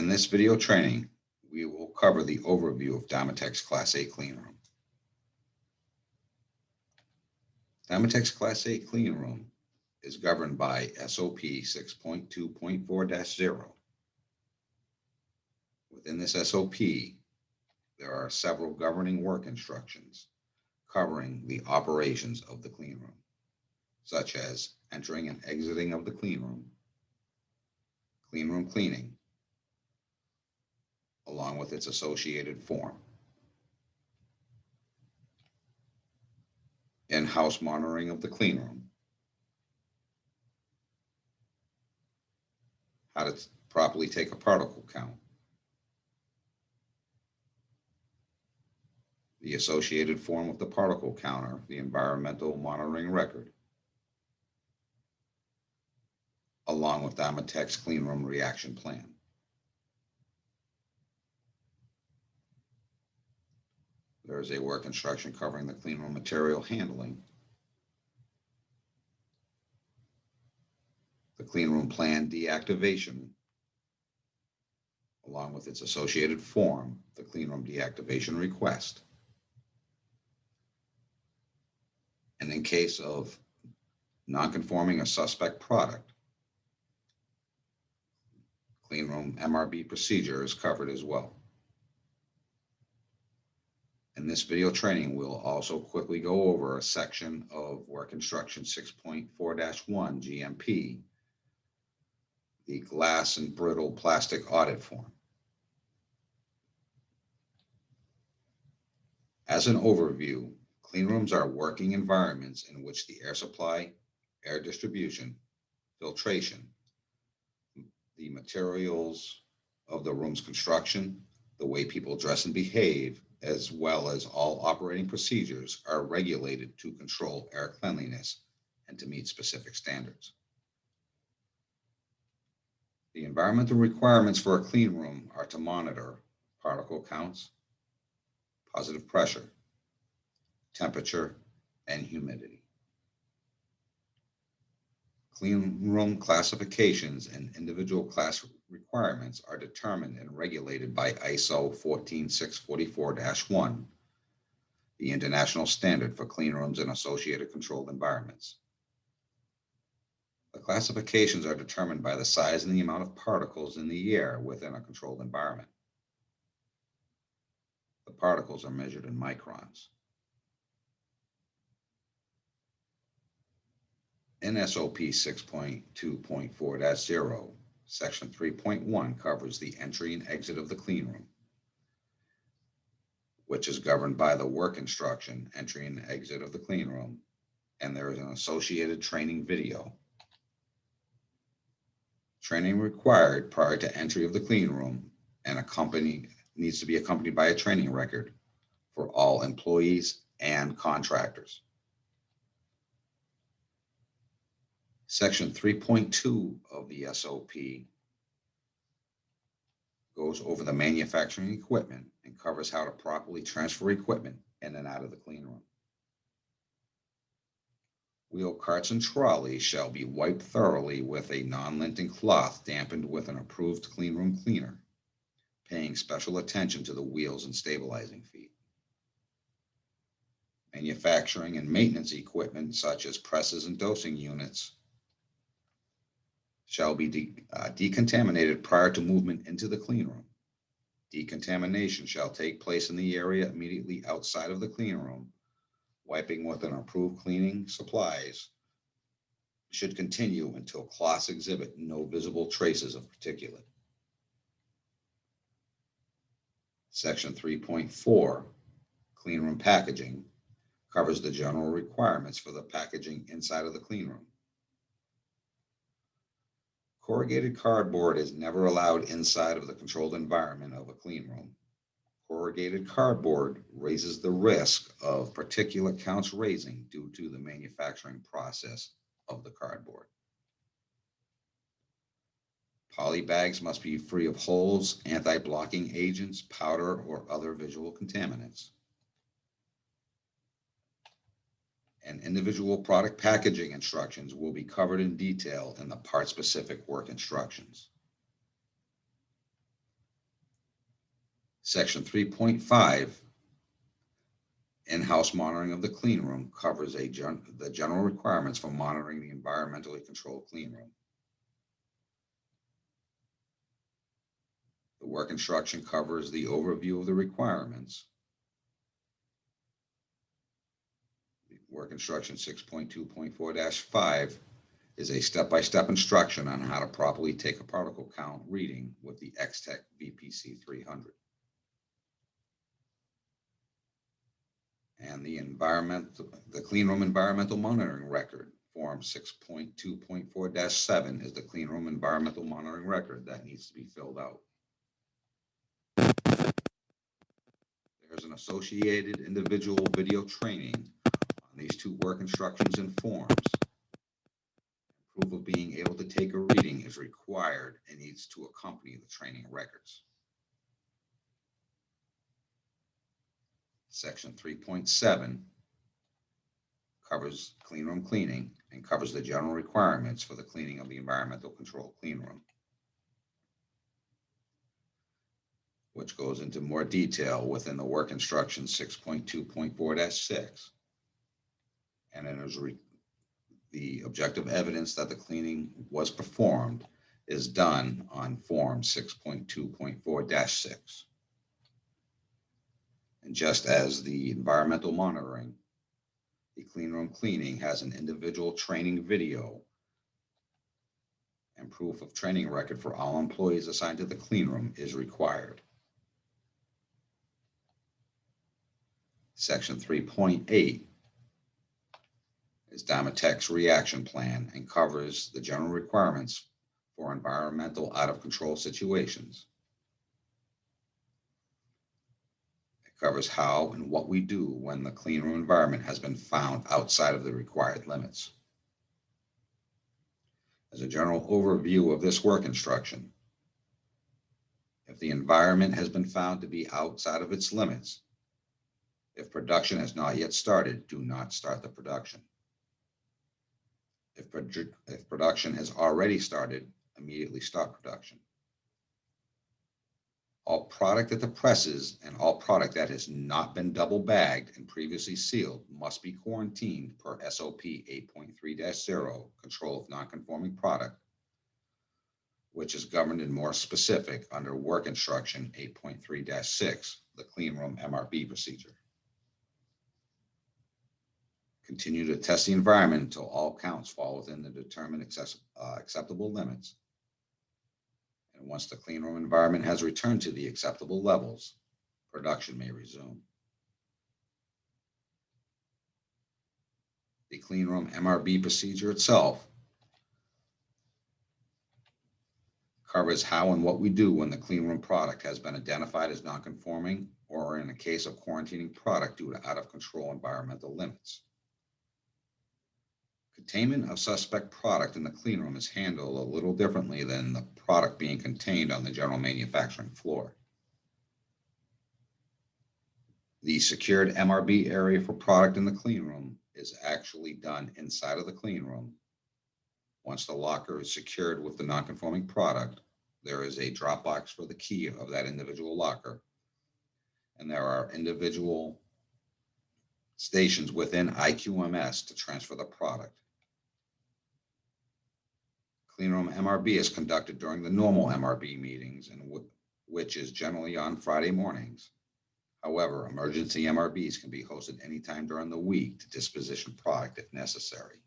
In this video training, we will cover the overview of Dymotek's Class A Cleanroom. Dymotek's Class A Cleanroom is governed by SOP 6.2.4-0. Within this SOP, there are several governing work instructions covering the operations of the cleanroom, such as entering and exiting of the cleanroom cleaning, along with its associated form, in-house monitoring of the cleanroom, how to properly take a particle count, the associated form of the particle counter, the environmental monitoring record, along with Dymotek's cleanroom reaction plan. There is a work instruction covering the cleanroom material handling, the cleanroom plan deactivation, along with its associated form, the cleanroom deactivation request. And in case of non-conforming or suspect product, cleanroom MRB procedure is covered as well. In this video training, we'll also quickly go over a section of Work Instruction 6.4-1 GMP, the glass and brittle plastic audit form. As an overview, cleanrooms are working environments in which the air supply, air distribution, filtration, the materials of the room's construction, the way people dress and behave, as well as all operating procedures are regulated to control air cleanliness and to meet specific standards. The environmental requirements for a clean room are to monitor particle counts, positive pressure, temperature, and humidity. Clean room classifications and individual class requirements are determined and regulated by ISO 14644-1, the international standard for clean rooms and associated controlled environments. The classifications are determined by the size and the amount of particles in the air within a controlled environment. The particles are measured in microns. In SOP 6.2.4-0, Section 3.1 covers the entry and exit of the cleanroom, which is governed by the work instruction, entry and exit of the cleanroom, and there is an associated training video. Training required prior to entry of the cleanroom and needs to be accompanied by a training record for all employees and contractors. Section 3.2 of the SOP goes over the manufacturing equipment and covers how to properly transfer equipment in and out of the clean room. Wheel carts and trolleys shall be wiped thoroughly with a non-linting cloth dampened with an approved clean room cleaner, paying special attention to the wheels and stabilizing feet. Manufacturing and maintenance equipment such as presses and dosing units shall be decontaminated prior to movement into the clean room. Decontamination shall take place in the area immediately outside of the clean room. Wiping with an approved cleaning supplies should continue until cloths exhibit no visible traces of particulate. Section 3.4, clean room packaging, covers the general requirements for the packaging inside of the clean room. Corrugated cardboard is never allowed inside of the controlled environment of a clean room. Corrugated cardboard raises the risk of particulate counts raising due to the manufacturing process of the cardboard. Poly bags must be free of holes, anti-blocking agents, powder, or other visual contaminants. And individual product packaging instructions will be covered in detail in the part-specific work instructions. Section 3.5, in-house monitoring of the clean room, covers the general requirements for monitoring the environmentally controlled clean room. The work instruction covers the overview of the requirements. Work instruction 6.2.4-5 is a step-by-step instruction on how to properly take a particle count reading with the X-Tech VPC 300. And the Cleanrrom environmental monitoring record, form 6.2.4-7, is the Cleanrrom environmental monitoring record that needs to be filled out. There's an associated individual video training on these two work instructions and forms. Proof of being able to take a reading is required and needs to accompany the training records. Section 3.7 covers cleanroom cleaning and covers the general requirements for the cleaning of the environmental control cleanroom, which goes into more detail within the work instruction 6.2.4-6. And it is the objective evidence that the cleaning was performed is done on form 6.2.4-6. And just as the environmental monitoring, the cleanroom cleaning has an individual training video and proof of training record for all employees assigned to the cleanroom is required. Section 3.8 is Dymotek's reaction plan and covers the general requirements for environmental out-of-control situations. It covers how and what we do when the cleanroom environment has been found outside of the required limits. As a general overview of this work instruction, if the environment has been found to be outside of its limits, if production has not yet started, do not start the production. If production has already started, immediately stop production. All product at the presses and all product that has not been double bagged and previously sealed must be quarantined per SOP 8.3-0, control of non-conforming product, which is governed in more specific under work instruction 8.3-6, the cleanroom MRB procedure. Continue to test the environment until all counts fall within the determined acceptable limits. And once the cleanroom environment has returned to the acceptable levels, production may resume. The cleanroom MRB procedure itself covers how and what we do when the cleanroom product has been identified as non-conforming or in a case of quarantining product due to out-of-control environmental limits. Containment of suspect product in the cleanroom is handled a little differently than the product being contained on the general manufacturing floor. The secured MRB area for product in the cleanroom is actually done inside of the cleanroom. Once the locker is secured with the non-conforming product, there is a drop box for the key of that individual locker, and there are individual stations within IQMS to transfer the product. Cleanroom MRB is conducted during the normal MRB meetings, which is generally on Friday mornings. However, emergency MRBs can be hosted anytime during the week to disposition product if necessary.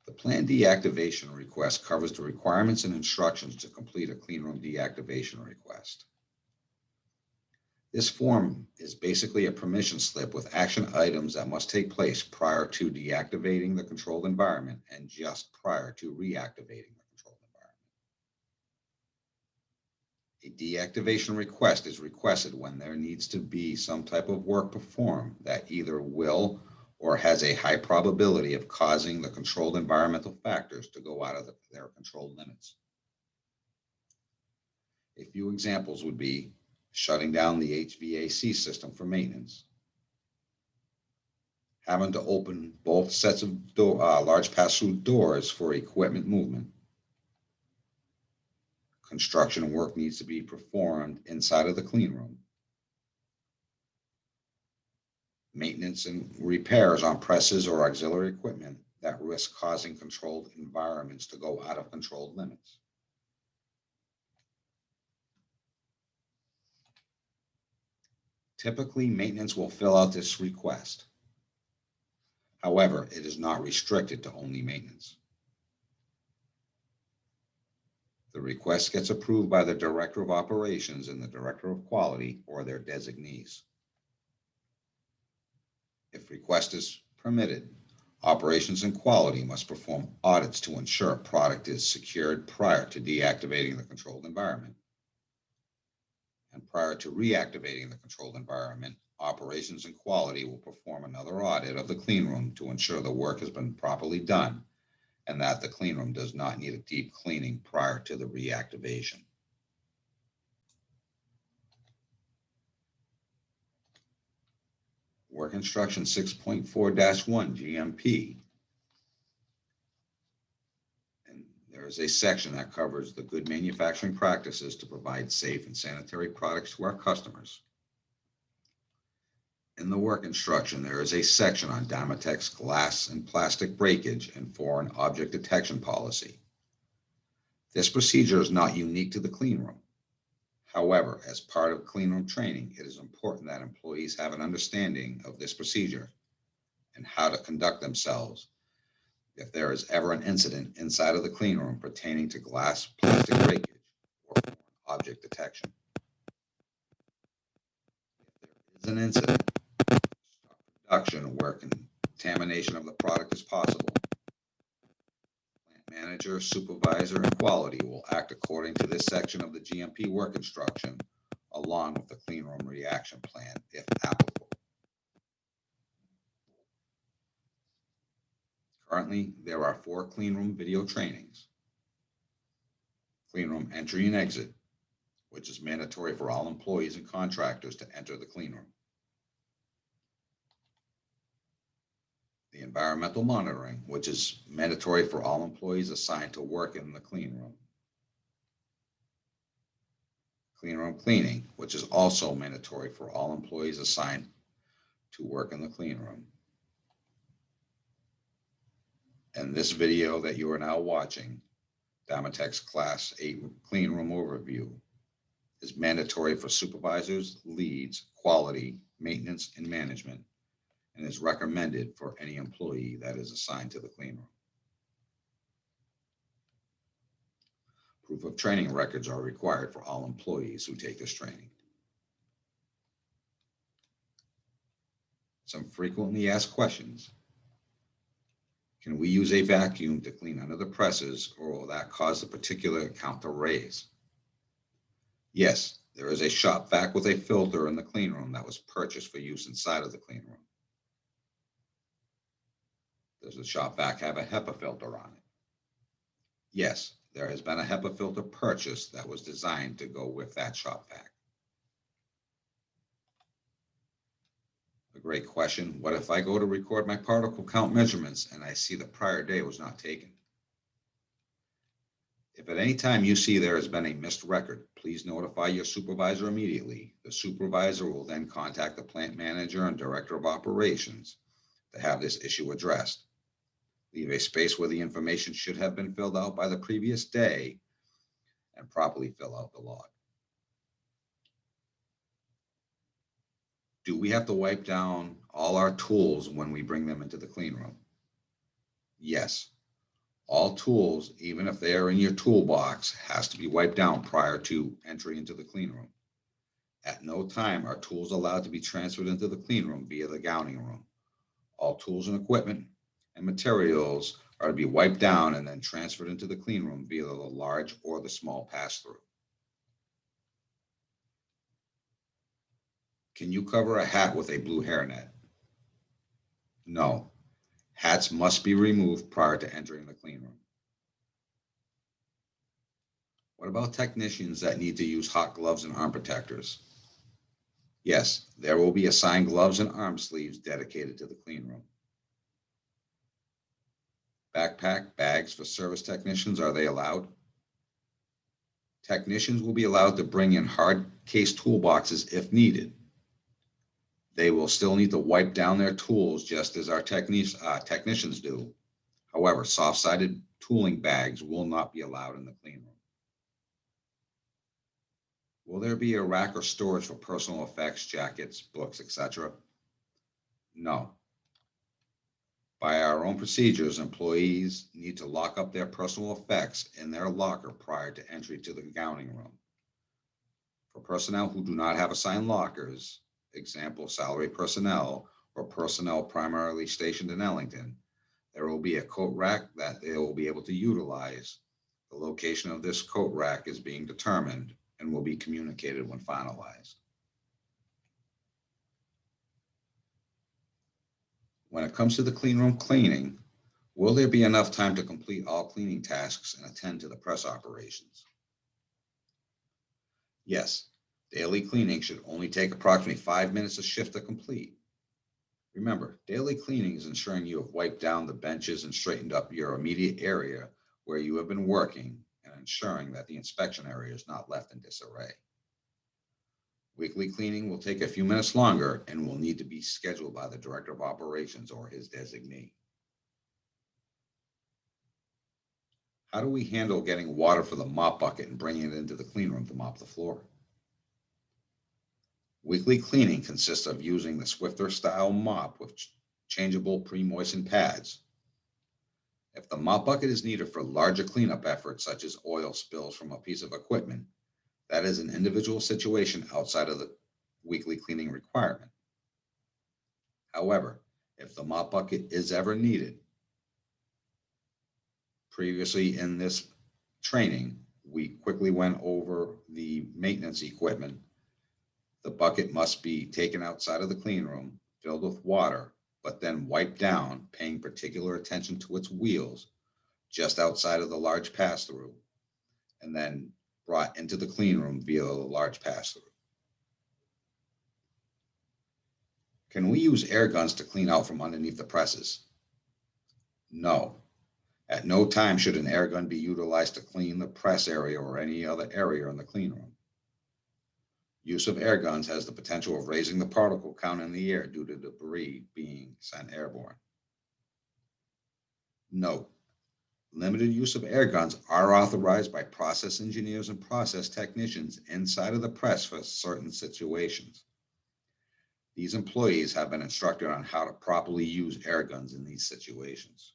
The planned deactivation request covers the requirements and instructions to complete a cleanroom deactivation request. This form is basically a permission slip with action items that must take place prior to deactivating the controlled environment and just prior to reactivating the controlled environment. A deactivation request is requested when there needs to be some type of work performed that either will or has a high probability of causing the controlled environmental factors to go out of their controlled limits. A few examples would be shutting down the HVAC system for maintenance, having to open both sets of large pass-through doors for equipment movement, Construction work needs to be performed inside of the clean room. Maintenance and repairs on presses or auxiliary equipment that risk causing controlled environments to go out of controlled limits. Typically, maintenance will fill out this request. However, it is not restricted to only maintenance. The request gets approved by the Director of Operations and the Director of Quality or their designees. If request is permitted, Operations and Quality must perform audits to ensure product is secured prior to deactivating the controlled environment. And prior to reactivating the controlled environment, Operations and Quality will perform another audit of the clean room to ensure the work has been properly done and that the clean room does not need a deep cleaning prior to the reactivation. Work Instruction 6.4-1 GMP. And there is a section that covers the good manufacturing practices to provide safe and sanitary products to our customers. In the work instruction, there is a section on Dymotek's glass and plastic breakage and foreign object detection policy. This procedure is not unique to the clean room. However, as part of clean room training, it is important that employees have an understanding of this procedure and how to conduct themselves if there is ever an incident inside of the clean room pertaining to glass, plastic breakage, or foreign object detection. If there is an incident, production where contamination of the product is possible, plant manager, supervisor, and quality will act according to this section of the GMP work instruction, along with the clean room reaction plan, if applicable. Currently, there are 4 clean room video trainings. Clean room entry and exit, which is mandatory for all employees and contractors to enter the clean room. The environmental monitoring, which is mandatory for all employees assigned to work in the clean room. Clean room cleaning, which is also mandatory for all employees assigned to work in the clean room. And this video that you are now watching, Dymotek's Class 8 Clean Room Overview, is mandatory for supervisors, leads, quality, maintenance, and management, and is recommended for any employee that is assigned to the clean room. Proof of training records are required for all employees who take this training. Some frequently asked questions. Can we use a vacuum to clean under the presses, or will that cause the particular account to raise? Yes, there is a shop vac with a filter in the clean room that was purchased for use inside of the clean room. Does the shop vac have a HEPA filter on it? Yes, there has been a HEPA filter purchased that was designed to go with that shop vac. A great question. What if I go to record my particle count measurements and I see the prior day was not taken? If at any time you see there has been a missed record, please notify your supervisor immediately. The supervisor will then contact the plant manager and director of operations to have this issue addressed. Leave a space where the information should have been filled out by the previous day and properly fill out the log. Do we have to wipe down all our tools when we bring them into the clean room? Yes. All tools, even if they are in your toolbox, has to be wiped down prior to entry into the clean room. At no time are tools allowed to be transferred into the clean room via the gowning room. All tools and equipment and materials are to be wiped down and then transferred into the clean room via the large or the small pass-through. Can you cover a hat with a blue hairnet? No. Hats must be removed prior to entering the clean room. What about technicians that need to use hot gloves and arm protectors? Yes, there will be assigned gloves and arm sleeves dedicated to the clean room. Backpack bags for service technicians, are they allowed? Technicians will be allowed to bring in hard case toolboxes if needed. They will still need to wipe down their tools just as our technicians do. However, soft-sided tooling bags will not be allowed in the clean room. Will there be a rack or storage for personal effects, jackets, books, etc.? No. By our own procedures, employees need to lock up their personal effects in their locker prior to entry to the gowning room. For personnel who do not have assigned lockers, example, salary personnel or personnel primarily stationed in Ellington, there will be a coat rack that they will be able to utilize. The location of this coat rack is being determined and will be communicated when finalized. When it comes to the clean room cleaning, will there be enough time to complete all cleaning tasks and attend to the press operations? Yes, daily cleaning should only take approximately 5 minutes a shift to complete. Remember, daily cleaning is ensuring you have wiped down the benches and straightened up your immediate area where you have been working and ensuring that the inspection area is not left in disarray. Weekly cleaning will take a few minutes longer and will need to be scheduled by the Director of Operations or his designee. How do we handle getting water for the mop bucket and bringing it into the clean room to mop the floor? Weekly cleaning consists of using the Swiffer style mop with changeable pre-moistened pads. If the mop bucket is needed for larger cleanup efforts, such as oil spills from a piece of equipment, that is an individual situation outside of the weekly cleaning requirement. However, if the mop bucket is ever needed, previously in this training, we quickly went over the maintenance equipment. The bucket must be taken outside of the clean room, filled with water, but then wiped down, paying particular attention to its wheels just outside of the large pass-through, and then brought into the clean room via the large pass-through. Can we use air guns to clean out from underneath the presses? No. At no time should an air gun be utilized to clean the press area or any other area in the clean room. Use of air guns has the potential of raising the particle count in the air due to debris being sent airborne. Note, limited use of air guns are authorized by process engineers and process technicians inside of the press for certain situations. These employees have been instructed on how to properly use air guns in these situations.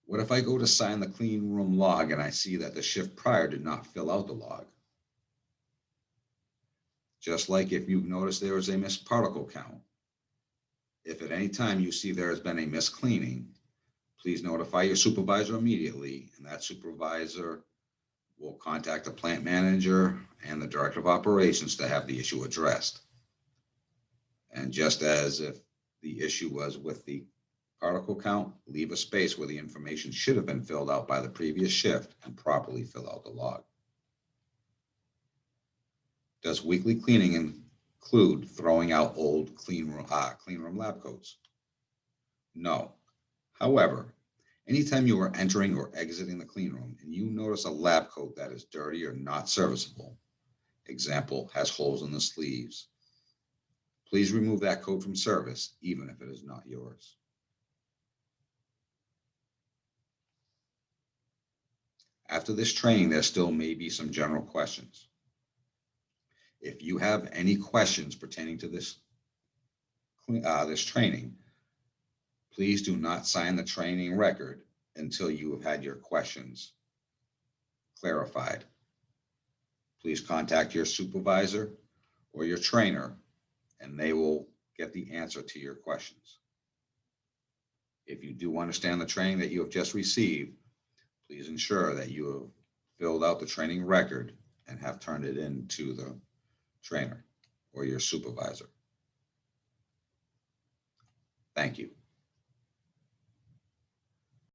What if I go to sign the clean room log and I see that the shift prior did not fill out the log? Just like if you've noticed there is a missed particle count. If at any time you see there has been a missed cleaning, please notify your supervisor immediately, and that supervisor will contact the plant manager and the Director of Operations to have the issue addressed. And just as if the issue was with the particle count, leave a space where the information should have been filled out by the previous shift and properly fill out the log. Does weekly cleaning include throwing out old clean room lab coats? No. However, anytime you are entering or exiting the clean room and you notice a lab coat that is dirty or not serviceable, example, has holes in the sleeves, please remove that coat from service, even if it is not yours. After this training, there still may be some general questions. If you have any questions pertaining to this training, please do not sign the training record until you have had your questions clarified. Please contact your supervisor or your trainer, and they will get the answer to your questions. If you do understand the training that you have just received, please ensure that you have filled out the training record and have turned it in to the trainer or your supervisor. Thank you.